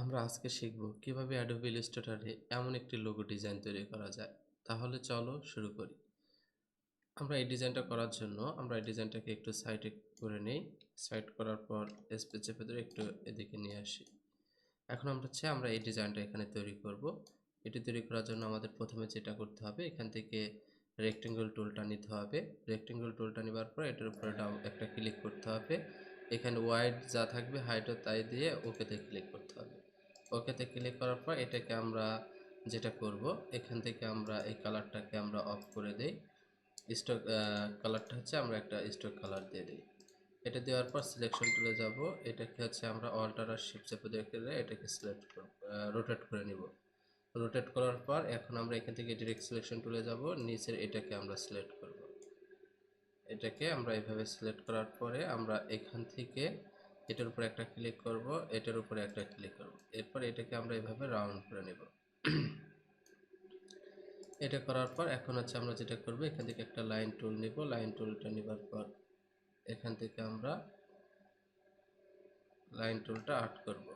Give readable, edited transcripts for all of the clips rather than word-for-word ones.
আমরা আজকে শিখব কিভাবে Adobe Illustrator এ এমন একটি লোগো ডিজাইন তৈরি করা যায়। তাহলে চলো শুরু করি। আমরা এই ডিজাইনটা করার জন্য আমরা এই ডিজাইনটাকে একটু সাইডে করে নেই। সাইড করার পর স্পেস চেপে ধরে একটু এদিকে নিয়ে আসি। এখন আমরা এই ডিজাইনটা এখানে তৈরি করব। এটি তৈরি করার জন্য আমাদের প্রথমে যেটা করতে হবে, এখান থেকে রেক্টেঙ্গল টুলটা নিতে হবে। রেক্টেঙ্গল টুলটা নেবার পর এটার উপরে একটা ক্লিক করতে হবে। এখানে ওয়াইড যা থাকবে হাইটও তাই দিয়ে ওকেতে ক্লিক করতে হবে। ওকেতে ক্লিক করার পর এটাকে আমরা যেটা করব, এখান থেকে আমরা এই কালারটাকে আমরা অফ করে দেই। স্টক কালারটা হচ্ছে আমরা একটা স্টক কালার দিয়ে দিই। এটা দেওয়ার পর সিলেকশন টুলে যাব। এটাকে হচ্ছে আমরা অল্টার আর শিফট চেপে ধরে এটাকে সিলেক্ট করব, রোটেট করে নিব। রোটেট করার পর এখন আমরা এখান থেকে ডিরেক্ট সিলেকশন টুলে যাব, নিচের এটাকে আমরা সিলেক্ট করব। এটাকে আমরা এইভাবে সিলেক্ট করার পরে আমরা এখান থেকে এটার উপরে একটা ক্লিক করব, এটার উপরে একটা ক্লিক করব। এরপর এটাকে আমরা এইভাবে রাউন্ড করে নেব। এটা করার পর এখন হচ্ছে আমরা যেটা করব, এখান থেকে একটা লাইন টুল নিব। লাইন টুলটা নেবার পর এখান থেকে আমরা লাইন টুলটা আর্ট করব।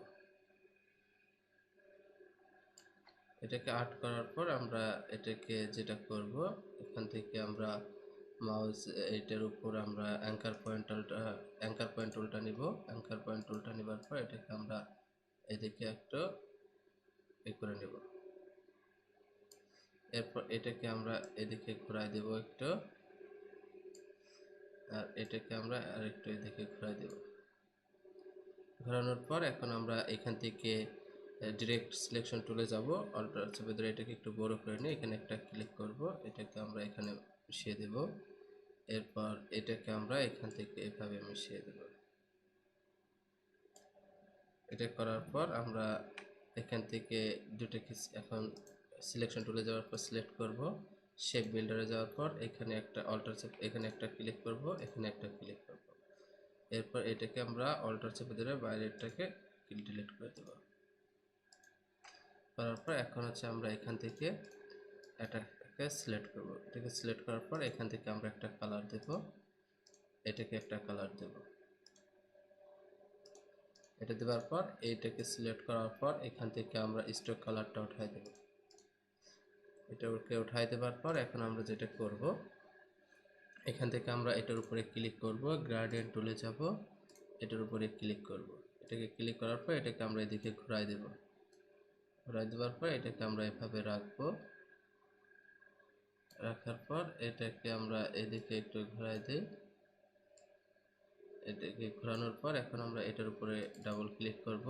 এটাকে আর্ট করার পর আমরা এটাকে যেটা করব, এখান থেকে আমরা মাউস এটার উপর আমরা অ্যাঙ্কার পয়েন্ট টুলটা নিব। অ্যাঙ্কার পয়েন্ট টুলটা নেবার পর এটাকে আমরা এদিকে একটু করে নেব। এরপর এটাকে আমরা এদিকে ঘোরায় দেব একটু, আর এটাকে আমরা আরেকটু এদিকে ঘোরায় দেব। ঘোরানোর পর এখন আমরা এখান থেকে ডিরেক্ট সিলেকশন টুলে যাব। অল্টার চেপে ধরে এটাকে একটু বড় করে নিয়ে এখানে একটা ক্লিক করব। এটাকে আমরা এখানে মিশিয়ে দেব। এরপর এটাকে আমরা এখান থেকে এভাবে মিশিয়ে দেব। এটা করার পর আমরা এখান থেকে দুটোকে এখন সিলেকশন টুলে যাওয়ার পর সিলেক্ট করব। শেপ বিল্ডারে যাওয়ার পর এখানে একটা অল্টার চেপে এখানে একটা ক্লিক করব, এখানে একটা ক্লিক করব। এরপর এটাকে আমরা অল্টার চেপে ধরে বাইরেরটাকে ডিলিট করে দেব। করার পর এখন হচ্ছে আমরা এখান থেকে এটাকে সিলেক্ট করব। এটাকে সিলেক্ট করার পর এখান থেকে আমরা একটা কালার দেব, এটাকে একটা কালার দেব। এটা দেওয়ার পর এইটাকে সিলেক্ট করার পর এখান থেকে আমরা স্ট্রোক কালারটা উঠাই দেব। এটাকে উঠাই দেওয়ার পর এখন আমরা যেটা করব, এখান থেকে আমরা এটার উপরে ক্লিক করব, গ্রেডিয়েন্ট টুলে যাব, এটার উপরে ক্লিক করব। এটাকে ক্লিক করার পর এটাকে আমরা এদিকে ঘোরাই দেব। ঘোরাই দেওয়ার পর এটাকে আমরা এভাবে রাখবো। রাখার পর এটাকে আমরা এদিকে একটু ঘোরাই দিই। এটাকে ঘোরানোর পর এখন আমরা এটার উপরে ডাবল ক্লিক করব,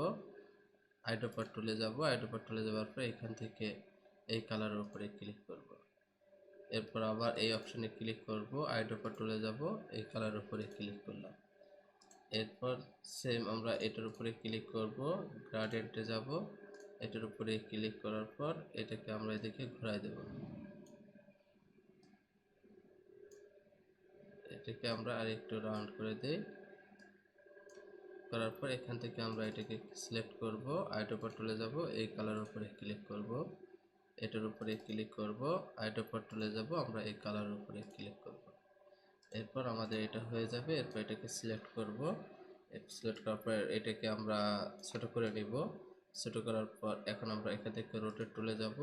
আইড্রপার টুলে যাব। আইড্রপার টুলে যাওয়ার পর এখান থেকে এই কালারের উপরে ক্লিক করব। এরপর আবার এই অপশনে ক্লিক করব, আইড্রপার টুলে যাব, এই কালারের উপরে ক্লিক করলাম। এরপর সেম আমরা এটার উপরে ক্লিক করব, গ্রেডিয়েন্টে যাব, এটার উপরে ক্লিক করার পর এটাকে আমরা এদিকে ঘোরাই দেব। এটাকে আমরা আরেকটু রাউন্ড করে দেই। করার পর এখান থেকে আমরা এটাকে সিলেক্ট করব, আইড্রপার টুলে যাব, এই কালারের উপরে ক্লিক করব, এটার উপরে ক্লিক করব, আইড্রপার টুলে যাব, আমরা এই কালারের উপরে ক্লিক করব। এরপর আমাদের এটা হয়ে যাবে। এরপর এটাকে সিলেক্ট করব। সিলেক্ট করার পর এটাকে আমরা ছোট করে নিব। ছোট করার পর এখন আমরা এখান থেকে রোটেট টুলে যাব।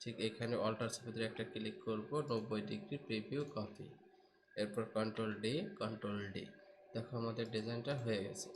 ঠিক এখানে অল্টার চেপে একটা ক্লিক করব, 90 ডিগ্রি প্রিভিউ কপি। এরপর কন্ট্রোল ডি, কন্ট্রোল ডি। দেখো আমাদের ডিজাইনটা হয়ে গেছে।